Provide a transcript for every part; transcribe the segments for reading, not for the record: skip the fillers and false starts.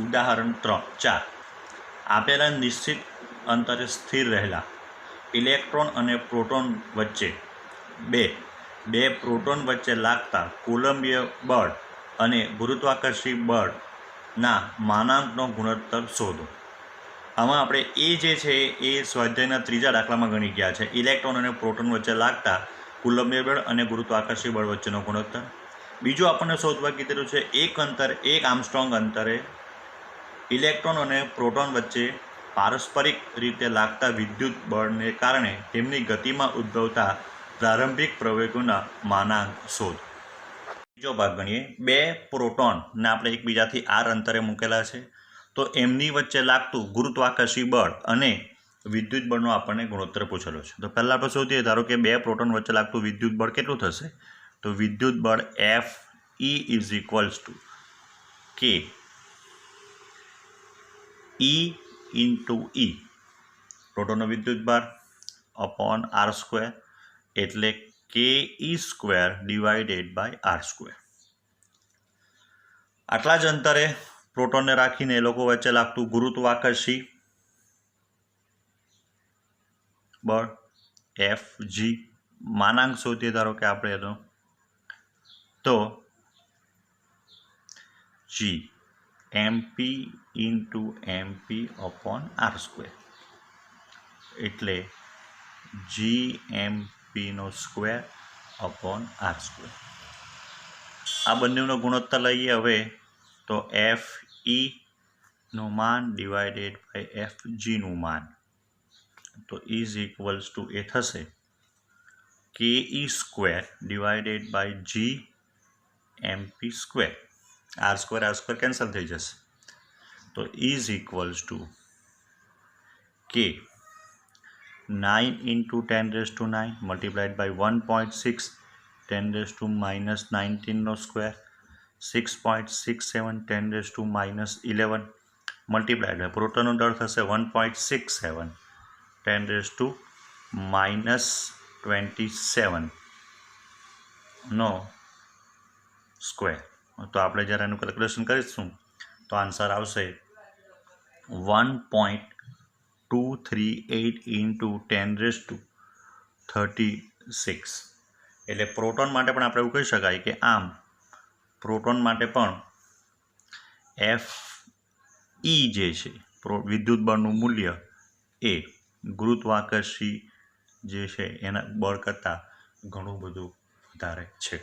ઉદાહરણ 4 આપેલા નિશ્ચિત અંતરે સ્થિર રહેલા ઇલેક્ટ્રોન અને પ્રોટોન વચ્ચે બે પ્રોટોન વચ્ચે લાગતા કુલંબીય બળ અને ગુરુત્વાકર્ષી બળના માનાંકનો ગુણોત્તર શોધો. આમાં આપણે એ જે છે એ સ્વાધ્યાયના ત્રીજા દાખલામાં ગણી ગયા છે. ઇલેક્ટ્રોન અને પ્રોટોન વચ્ચે લાગતા કુલંબીય બળ અને ગુરુત્વાકર્ષી બળ વચ્ચેનો ગુણોત્તર. બીજું આપણને શોધવા કીધેલું છે એક આર્મસ્ટ્રોંગ અંતરે ઇલેક્ટ્રોન અને પ્રોટોન વચ્ચે પારસ્પરિક રીતે લાગતા વિદ્યુત બળને કારણે તેમની ગતિમાં ઉદ્ભવતા પ્રારંભિક પ્રવેગોના માનાંક શોધ. બીજો ભાગ ગણીએ. બે પ્રોટોનને આપણે એકબીજાથી આર અંતરે મૂકેલા છે, તો એમની વચ્ચે લાગતું ગુરુત્વાકર્ષી બળ અને વિદ્યુત બળનો આપણને ગુણોત્તર પૂછેલો છે. તો પહેલાં આપણે શોધીએ. ધારો કે બે પ્રોટોન વચ્ચે લાગતું વિદ્યુત બળ કેટલું થશે? તો વિદ્યુત બળ Fe is equals to K E into E, પ્રોટોનનો વિદ્યુત ભાર અપોન આર સ્ક્વેર, એટલે કે E square divided by R square. આટલા જ અંતરે પ્રોટોનને રાખીને એ લોકો વચ્ચે લાગતું ગુરુત્વાકર્ષી બળ Fg, માનાંક શોધીએ. ધારો કે આપણે એનો તો G mp into mp upon R square, એટલે GMP square upon R square. આ બંનેનો ગુણોત્તર લઈએ હવે તો Feનું માન ડિવાઇડેડ બાય Fgનું માન, તો ઇઝ ઇક્વલ્સ ટુ એ થશે કે square divided by GMP square. R square cancel થઈ જશે, તો is equals to k 9 into 10⁻⁹ multiplied by 1.6 10⁻⁻19 square, 6.67 10⁻⁻11 multiplied by પ્રોટોનનો દળ થશે 1.67 10⁻27 નો સ્ક્વેર. તો આપણે જ્યારે એનું કેલ્ક્યુલેશન કરીશું તો આન્સર આવશે 1.238 ઇન્ટુ 10⁻36. એટલે પ્રોટોન માટે પણ આપણે એવું કહી શકાય કે આમ પ્રોટોન માટે પણ Fe જે છે વિદ્યુત બળનું મૂલ્ય એ ગુરુત્વાકર્ષી જે છે એના બળ કરતાં ઘણું બધું વધારે છે.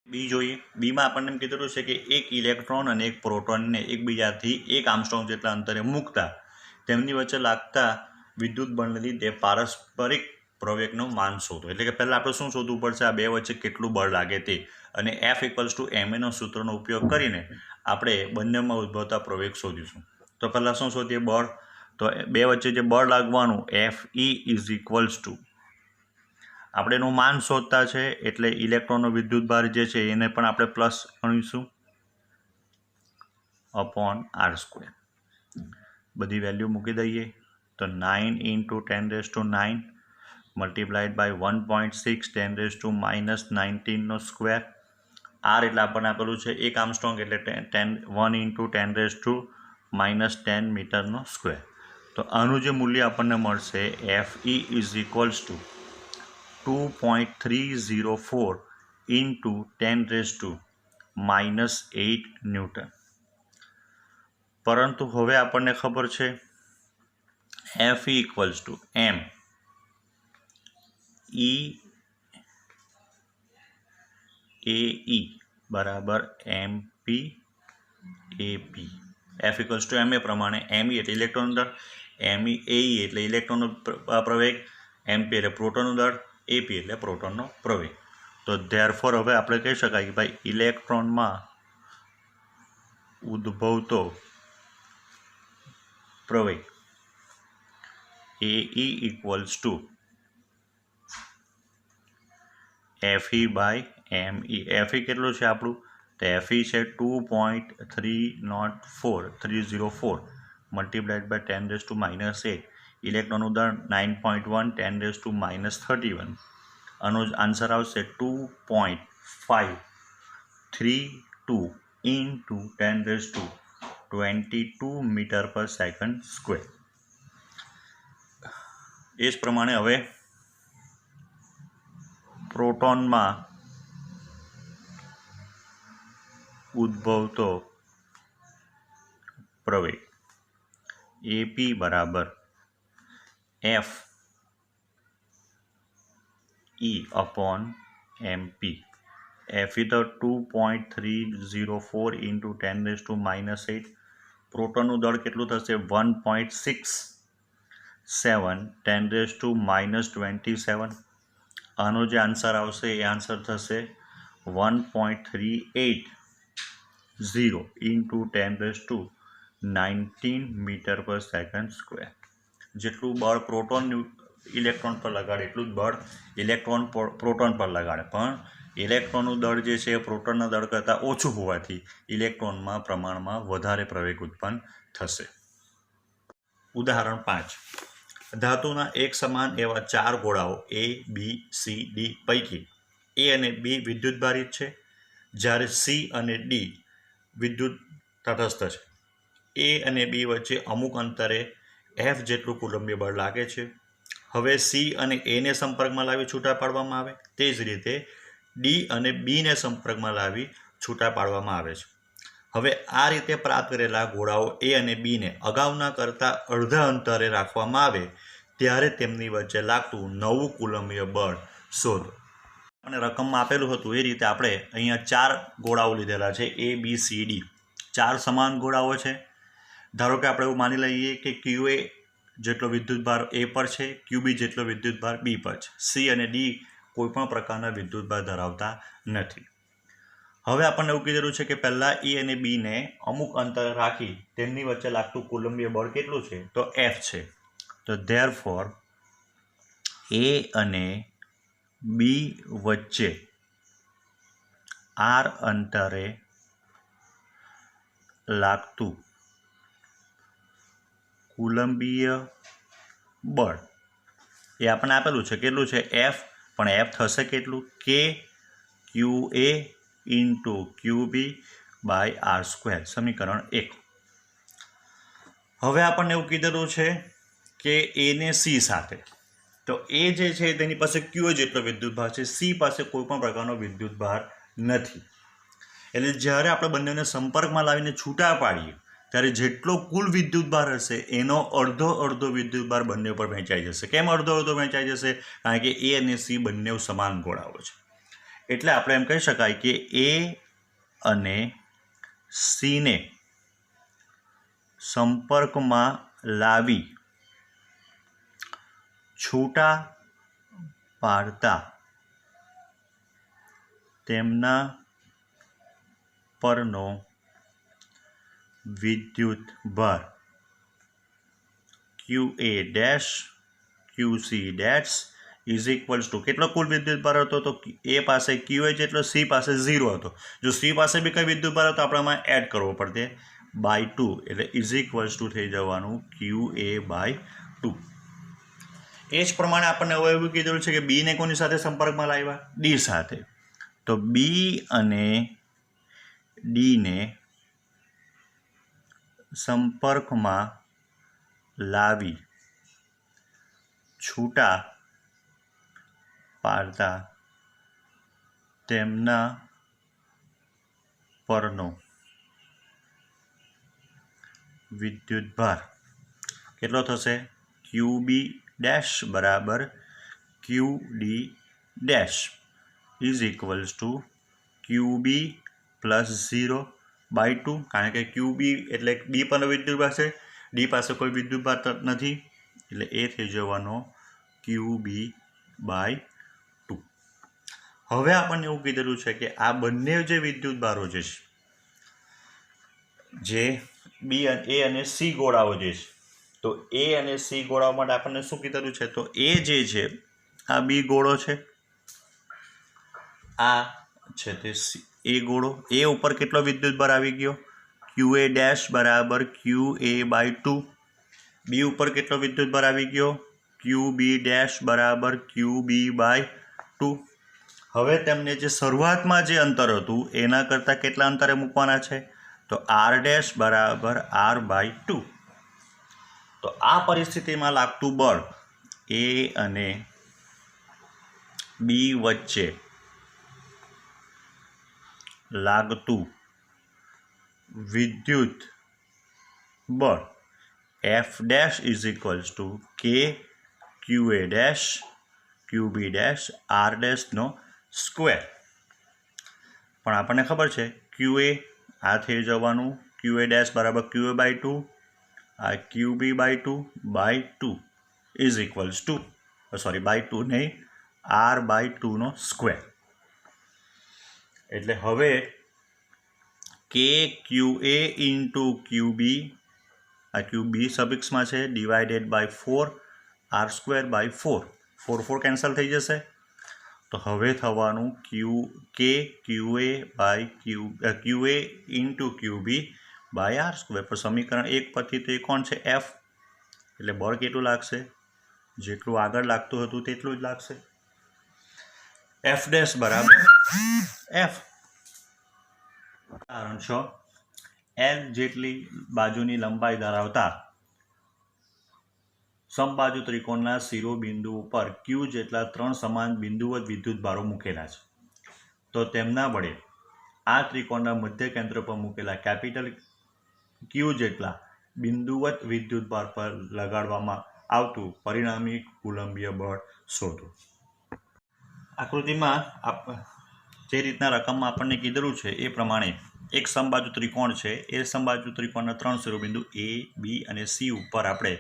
બી જોઈએ. બીમાં આપણને એમ કીધેલું છે કે એક ઇલેક્ટ્રોન અને એક પ્રોટોનને એકબીજાથી એક આર્મસ્ટ્રોંગ જેટલા અંતરે મૂકતા તેમની વચ્ચે લાગતા વિદ્યુત બળને લીધે પારસ્પરિક પ્રવેગનો માન શોધો. એટલે કે પહેલાં આપણે શું શોધવું પડશે? આ બે વચ્ચે કેટલું બળ લાગે તે, અને F ઇક્વલ્સ ટુ ma સૂત્રનો ઉપયોગ કરીને આપણે બંનેમાં ઉદ્ભવતા પ્રવેગ શોધીશું. તો પહેલાં શું શોધીએ? બળ. તો બે વચ્ચે જે બળ લાગવાનું Fe ઇઝ ઇક્વલ્સ ટુ, આપણે એનું માન શોધતા છે એટલે ઇલેક્ટ્રોનનો વિદ્યુત ભાર જે છે એને પણ આપણે પ્લસ ગણીશું અપોન આર સ્ક્વેર. બધી વેલ્યુ મૂકી દઈએ તો 9 into 10⁻⁹ multiplied by 1.6 10⁻⁻19 square. R એટલે આપણને આપેલું છે એક આર્મસ્ટ્રોંગ, એટલે 1 ઇન્ટુ 10⁻⁻10 મીટરનો સ્ક્વેર. તો આનું જે મૂલ્ય આપણને મળશે Fe is equals two 2.304 into 10⁻⁻8 newton. પરંતુ હવે આપણને ખબર છે Fe equals to m e ae બરાબર mp ap. F equals to ma પ્રમાણે me એટલે ઇલેક્ટ્રોન દળ, me ae એટલે ઇલેક્ટ્રોનનો પ્રવેગ, mp એટલે પ્રોટોનનો દળ, ap એટલે પ્રોટોનનો પ્રવેગ. તો ધેરફોર હવે આપણે કહી શકાય કે ભાઈ ઇલેક્ટ્રોનમાં ઉદ્ભવતો પ્રવેગ ae equals to Fe by me. Fe કેટલું છે આપણું? તો Fe છે 2.304 મલ્ટીપ્લાઇડ બાય 10⁻⁻8. ઇલેક્ટ્રોનનું દળ 9.1 10⁻31. આનો આન્સર આવશે 2.532 into 10⁻22 મીટર પર સેકન્ડ સ્ક્વેર. એ જ પ્રમાણે હવે પ્રોટોનમાં ઉદ્ભવતો પ્રવેગ AP બરાબર F E upon MP. F is the 2.304 into 10⁻⁻8. પ્રોટોનનું દળ કેટલું થશે 1.67 10⁻⁻27. આનો જે આન્સર આવશે એ આન્સર થશે 1.380 into 10⁻19 મીટર પર સેકન્ડ સ્ક્વેર. જેટલું બળ પ્રોટોન ઇલેક્ટ્રોન પર લગાડે એટલું જ બળ ઇલેક્ટ્રોન પ્રોટોન પર લગાડે, પણ ઇલેક્ટ્રોનનું દળ જે છે એ પ્રોટોનના દળ કરતાં ઓછું હોવાથી ઇલેક્ટ્રોનમાં પ્રમાણમાં વધારે પ્રવેગ ઉત્પન્ન થશે. ઉદાહરણ 5. ધાતુના એક સમાન એવા 4 ગોળાઓ A, B, C, D પૈકી A અને B વિદ્યુતભારિત છે, જ્યારે C અને D વિદ્યુત તટસ્થ છે. A અને B વચ્ચે અમુક અંતરે F જેટલું કુલંબીય બળ લાગે છે. હવે C અને Aને સંપર્કમાં લાવી છૂટા પાડવામાં આવે. તે જ રીતે D અને Bને સંપર્કમાં લાવી છૂટા પાડવામાં આવે છે. હવે આ રીતે પ્રાપ્ત કરેલા ગોળાઓ A અને Bને અગાઉના કરતાં અડધા અંતરે રાખવામાં આવે ત્યારે તેમની વચ્ચે લાગતું નવું કુલંબીય બળ શોધો. અને રકમમાં આપેલું હતું એ રીતે આપણે અહીંયા 4 ગોળાઓ લીધેલા છે A, B, C, D. 4 સમાન ગોળાઓ છે. ધારો કે આપણે એવું માની લઈએ કે QA જેટલો વિદ્યુતભાર A પર છે, QB જેટલો વિદ્યુતભાર B પર છે. C અને D કોઈપણ પ્રકારના વિદ્યુતભાર ધરાવતા નથી. હવે આપણને એવું કીધેલું છે કે પહેલાં E અને Bને અમુક અંતરે રાખી તેમની વચ્ચે લાગતું કુલંબીય બળ કેટલું છે તો F છે. તો ધેરફોર A અને B વચ્ચે R અંતરે લાગતું કુલંબીય બળ એ આપણને આપેલું છે કેટલું છે F, પણ F થશે કેટલું K QA into QB by R². સમીકરણ 1. હવે આપણને એવું કીધેલું છે કે A ને C સાથે, તો A જે છે તેની પાસે QA જેટલો વિદ્યુતભાર છે, C પાસે કોઈ પણ પ્રકારનો વિદ્યુતભાર નથી. એટલે જ્યારે આપણે બંનેને સંપર્કમાં લાવીને છૂટા પાડીએ ત્યારે જેટલો કુલ વિદ્યુતભાર હશે એનો અડધો વિદ્યુતભાર બંને પર વહેંચાઈ જશે. કેમ અડધો વહેંચાઈ જશે? કારણ કે A અને C બંને સમાન ગોળાઓ છે. એટલે આપણે એમ કહી શકાય કે A અને Cને સંપર્કમાં લાવી છૂટા પાડતા તેમના પરનો વિદ્યુતભાર QA dash QC dash is equals two કેટલો કુલ વિદ્યુતભાર હતો તો A પાસે QA જેટલો, C પાસે 0 હતો. જો C પાસે બી કંઈ વિદ્યુતભાર હતો આપણે આમાં એડ કરવો પડતે બાય 2, એટલે ઇઝ ઇક્વલ્સ ટુ થઈ જવાનું QA બાય 2. એ જ પ્રમાણે આપણને હવે એવું કીધેલું છે કે બીને કોની સાથે સંપર્કમાં લાવ્યા? D સાથે. તો B અને Dને સંપર્કમાં લાવી છૂટા પાડતા તેમના પરનો વિદ્યુતભાર કેટલો થશે? QB ડેશ બરાબર QD dash is equals to QB plus 0 by 2, કારણ કે QB એટલે B પરનો વિદ્યુતભાર છે, D પાસે કોઈ વિદ્યુતભાર નથી, એટલે એ થઈ જવાનો QB બાય 2. હવે આપણને એવું કીધેલું છે કે આ બંને જે વિદ્યુતભારો જે છે, જે A અને C ગોળાઓ જે છે, તો A અને C ગોળાઓ માટે આપણને શું કીધેલું છે? તો A જે છે આ B ગોળો છે, આ છે તે A ગોળો. A ઉપર કેટલો વિદ્યુતભાર આવી ગયો? QA ડેશ બરાબર QA બાય 2. B ઉપર કેટલો વિદ્યુતભાર આવી ગયો? QB ડેશ બરાબર QB બાય 2. હવે તેમને જે શરૂઆતમાં જે અંતર હતું એના કરતાં કેટલા અંતરે મૂકવાના છે? તો r ડેશ બરાબર r/2. તો આ પરિસ્થિતિમાં લાગતું બળ એ અને બી વચ્ચે લાગતું વિદ્યુત બળ F dash is equals to k QA dash QB dash R ડેશનો સ્ક્વેર. પણ આપણને ખબર છે QA આ થઈ જવાનું, QA ડેશ બરાબર QA/2, આ QB/2/2 is equals two by 2 નહીં, R/2 સ્ક્વેર. એટલે હવે કે QA ઇન્ટુ QB, આ QB સબિક્સમાં છે, ડિવાઇડેડ બાય 4 R²/4, 4 કેન્સલ થઈ જશે. તો હવે થવાનું કે QA into QB by R². પણ સમીકરણ 1 પરથી તો એ કોણ છે? F. એટલે બળ કેટલું લાગશે? જેટલું આગળ લાગતું હતું તેટલું જ લાગશે. F ડેશ બરાબર F. કારણ છો L જેટલી બાજુની લંબાઈ ધરાવતા સમબાજુ ત્રિકોણના શિરોબિંદુ ઉપર Q જેટલા 3 સમાન બિંદુવત વિદ્યુતભારો મૂકેલા છે. તો તેમના વડે આ ત્રિકોણના મધ્ય કેન્દ્ર પર મૂકેલા કેપિટલ Q જેટલા બિંદુવત વિદ્યુતભાર પર લગાડવામાં આવતું પરિણામી કુલંબીય બળ શોધો. આકૃતિમાં જે રીતના રકમમાં આપણને કીધેલું છે એ પ્રમાણે એક સમબાજુ ત્રિકોણ છે. એ સમબાજુ ત્રિકોણના 3 શિરોબિંદુ A, B અને C ઉપર આપણે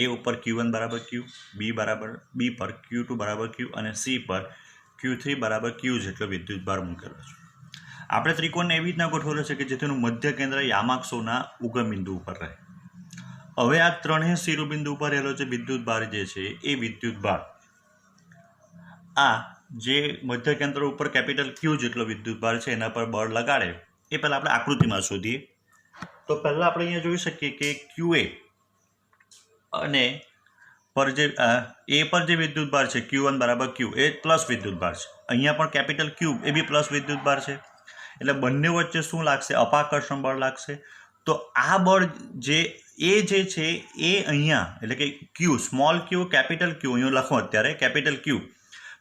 A ઉપર Q1 બરાબર Q, B પર Q2 બરાબર Q અને C પર Q3 બરાબર Q જેટલો વિદ્યુતભાર મૂકેલો છે. આપણે ત્રિકોણને એવી રીતના ગોઠવેલો છે કે જેનું મધ્ય કેન્દ્ર યામાક્ષોના ઉગમ બિંદુ ઉપર રહે. હવે આ ત્રણેય શિરોબિંદુ ઉપર રહેલો જે વિદ્યુતભાર જે છે એ વિદ્યુતભાર આ જે મધ્ય કેન્દ્ર ઉપર કેપિટલ Q જેટલો વિદ્યુતભાર છે એના પર બળ લગાડે એ પહેલાં આપણે આકૃતિમાં શોધીએ. તો પહેલાં આપણે અહીંયા જોઈ શકીએ કે QA અને પર જે એ પર જે વિદ્યુતભાર છે Q1 બરાબર Q એ પ્લસ વિદ્યુતભાર છે. અહીંયા પણ કેપિટલ Q એ બી પ્લસ વિદ્યુતભાર છે. એટલે બંને વચ્ચે શું લાગશે? અપાકર્ષણ બળ લાગશે. તો આ બળ જે છે એ અહીંયા એટલે કે Q, small Q, capital Q અહીંયા લખો અત્યારે કેપિટલ Q.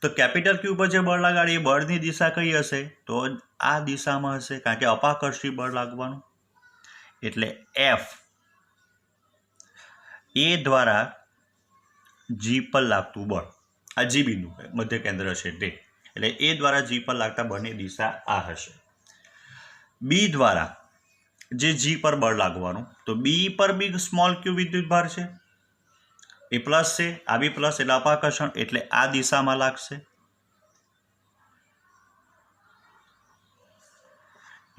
તો કેપિટલ Q પર જે બળ લગાડે એ બળની દિશા કઈ હશે? તો આ દિશામાં હશે, કારણ કે અપાકર્ષી બળ લાગવાનું. એટલે F એ દ્વારા G પર લાગતું બળ, આ G બિંદુ મધ્ય કેન્દ્ર છે તે, એટલે એ દ્વારા G પર લાગતા બળની દિશા આ હશે. B દ્વારા જે G પર બળ લાગવાનું, તો B પર બી સ્મોલ Q વિદ્યુતભાર છે, એ પ્લસ છે, આ બી પ્લસ એટલે અપાકર્ષણ, એટલે આ દિશામાં લાગશે.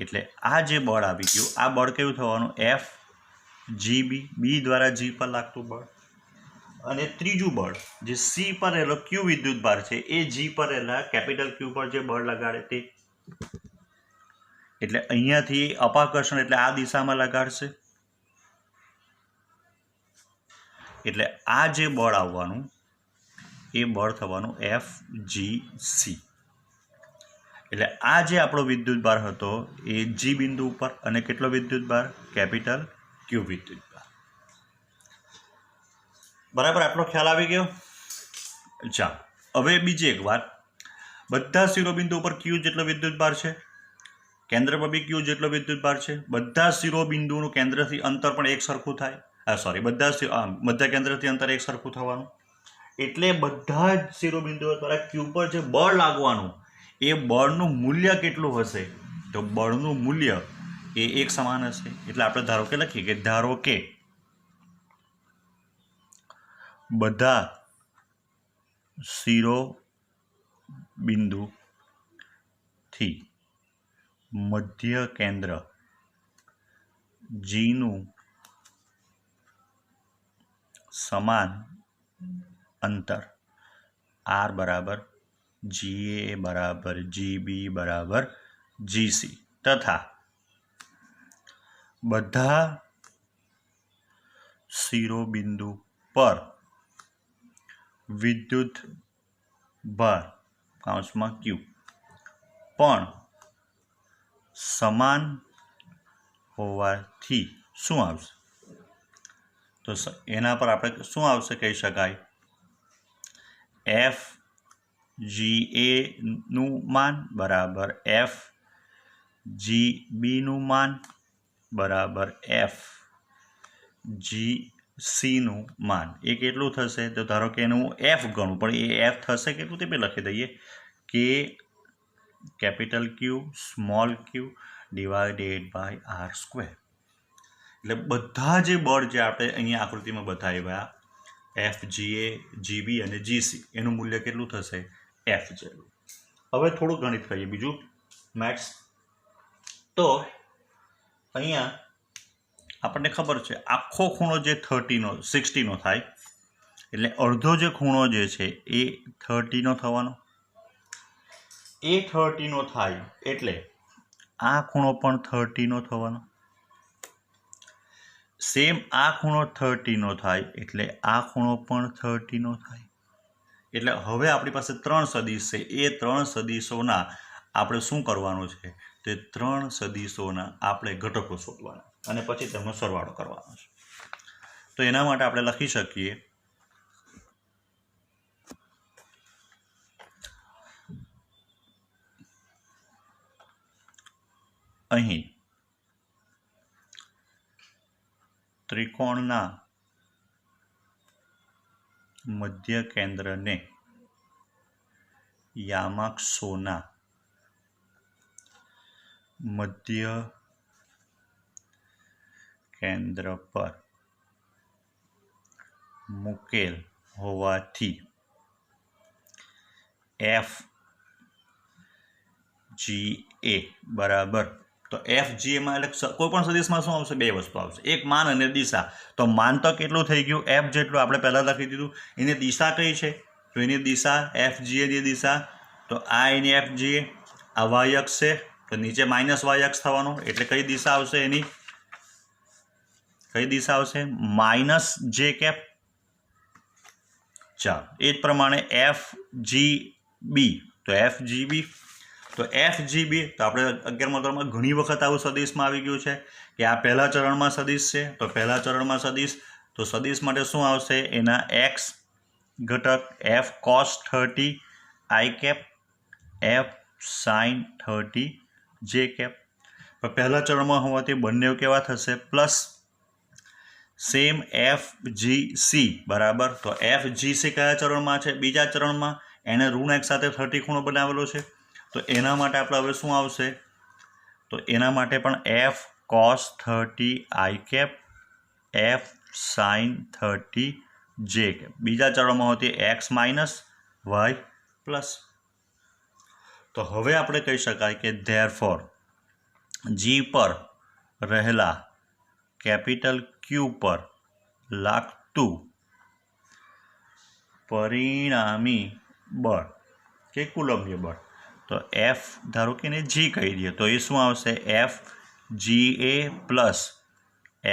એટલે આ જે બળ આવી ગયું આ બળ કેવું થવાનું? F GB, B દ્વારા G પર લાગતું બળ. અને ત્રીજું બળ જે C પર રહેલો Q વિદ્યુતભાર છે એ G પર રહેલા કેપિટલ Q પર જે બળ લગાડે તે. એટલે અહીંયાથી અપાકર્ષણ એટલે આ દિશામાં લગાડશે. એટલે આ જે બળ આવવાનું એ બળ થવાનું FGC. એટલે આ જે આપણો વિદ્યુતભાર હતો એ G બિંદુ ઉપર અને કેટલો વિદ્યુતભાર? કેપિટલ Q વિદ્યુતભાર. બરાબર, આટલો ખ્યાલ આવી ગયો? ચાલો હવે બીજી એક વાત, બધા શિરોબિંદુ ઉપર Q જેટલો વિદ્યુતભાર છે, કેન્દ્ર પર બી Q જેટલો વિદ્યુતભાર છે. બધા શિરોબિંદુનું કેન્દ્રથી અંતર પણ એક સરખું થાય, બધા મધ્ય કેન્દ્રથી અંતર એક સરખું થવાનું. એટલે બધા જ શિરોબિંદુઓ દ્વારા Q પર જે બળ લાગવાનું એ બળનું મૂલ્ય કેટલું હશે? તો બળનું મૂલ્ય એ એક સમાન હશે. એટલે આપણે ધારો કે લખીએ કે ધારો કે બધા શિરોબિંદુથી મધ્ય કેન્દ્ર G નું સમાન અંતર R બરાબર GA બરાબર GB બરાબર GC તથા બધા શિરોબિંદુ પર વિદ્યુત ભાર કૌંસમાં Q પણ સમાન હોવાથી શું આવશે? તો એના પર આપણે શું આવશે કહી શકાય? એફ જી એનું માન બરાબર એફ જી બીનું માન બરાબર એફ જી સીનું માન. એ કેટલું થશે? તો ધારો કે એનું એફ ગણું, પણ એ એફ થશે કેટલું તે બી લખી દઈએ કે capital Q small Q divided by R square. એટલે બધા જે બળ જે આપણે અહીંયા આકૃતિમાં બતાવ્યા એફ જી એ જી બી અને જી સી એનું મૂલ્ય કેટલું થશે? એફ જેટલું. હવે થોડું ગણિત કરીએ બીજું મેથ્સ. તો અહીંયા આપણને ખબર છે આખો ખૂણો જે 60નો થાય એટલે અડધો જે ખૂણો જે છે એ 30નો થવાનો. એ 30નો થાય એટલે આ ખૂણો પણ 30નો થવાનો. સેમ આ ખૂણો 30નો થાય એટલે આ ખૂણો પણ 30નો થાય. એટલે હવે આપણી પાસે 3 સદિશ છે. એ 3 સદિશોના આપણે શું કરવાનું છે? તે 3 સદિશોના આપણે ઘટકો શોધવાના અને પછી તેમનો સરવાળો કરવાનો છે. તો એના માટે આપણે લખી શકીએ અહીં ત્રિકોણના મધ્ય કેન્દ્રને યામાક્ષોના મધ્ય કેન્દ્ર પર મૂકેલ હોવાથી એફ જી એ બરાબર. તો એફ જી એમાં એટલે કોઈ પણ સદિશમાં શું આવશે? બે વસ્તુ આવશે, એક માન અને દિશા. તો માન તો કેટલું થઈ ગયું? એફ જેટલું આપણે પહેલાં લખી દીધું. એની દિશા કઈ છે? તો એની દિશા એફ જી એની દિશા, તો આ એની એફ જી એ, આ વાય અક્ષ છે તો નીચે માઇનસ વાય અક્ષ થવાનો. એટલે કઈ દિશા આવશે એની? કઈ દિશા આવશે? માઇનસ જે કેપ. ચાલો એ જ પ્રમાણે એફ જી બી, તો એફ જી બી, તો એફ જી બી તો આપણે 11મા ધોરણમાં ઘણી વખત આવું સદિશમાં આવી ગયું છે કે આ પહેલા ચરણમાં સદિશ છે. તો પહેલા ચરણમાં સદિશ, તો સદિશ માટે શું આવશે? એના એક્સ ઘટક એફ કોસ 30 આઈ કેપ એફ સાઇન 30 જે કેપ. પહેલા ચરણમાં હોવાથી બંને કેવા થશે? Plus. Same F G C બરાબર. તો એફ જી સી કયા ચરણમાં છે? બીજા ચરણમાં. એને ઋણ એક સાથે 30 ખૂણો બનાવેલો છે. તો એના માટે આપણે હવે શું આવશે? તો એના માટે પણ એફ કોસ 30 આઈ કેપ એફ સાઇન 30 જે કેપ. બીજા ચરણમાં હોતી એક્સ માઇનસ વાય પ્લસ. તો હવે આપણે કહી શકાય કે ધેરફોર જી પર રહેલા કેપિટલ ક્યુ પર લાગતું પરિણામી બળ કે કુલંબીય બળ, તો એફ ધારો કે એને જી કહી દઈએ તો એ શું આવશે? F G A plus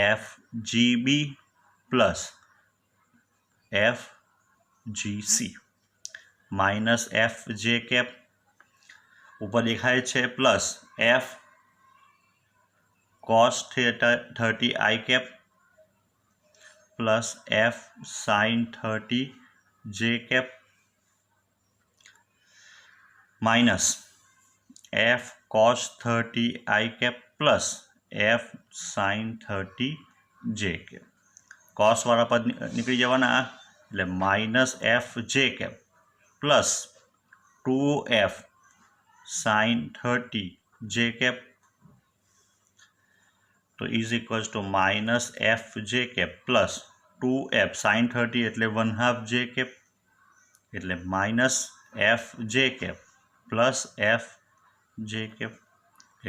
F G B plus F G C minus F જે કેપ ઉપર દેખાય છે પ્લસ એફ કોસ 30 આઈ કેપ પ્લસ એફ સાઇન 30 જે કેપ માઇનસ એફ કોસ 30 આઈ કેપ પ્લસ એફ સાઇન 30 જે કેપ. કોસવાળા પદ નીકળી જવાના એટલે માઇનસ એફ જે કેપ પ્લસ 2f સાઇન 30 જે કેપ તો is equals to minus F જે કેપ પ્લસ 2f સાઇન 30 એટલે 1/2 જે કેપ એટલે માઇનસ એફ જે કેપ પ્લસ એફ જે કેપ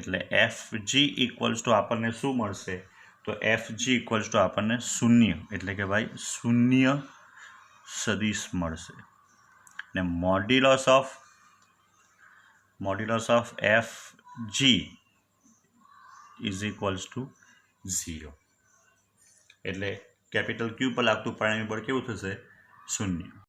એટલે એફ જી ઇક્વલ્સ ટુ આપણને શું મળશે? તો એફ જી ઇક્વલ્સ ટુ આપણને 0 એટલે કે ભાઈ 0 સદિશ મળશે. ને modulus of F G is equals to 0. એટલે કેપિટલ ક્યુ પર લાગતું પરિણામી બળ કેવું થશે? 0.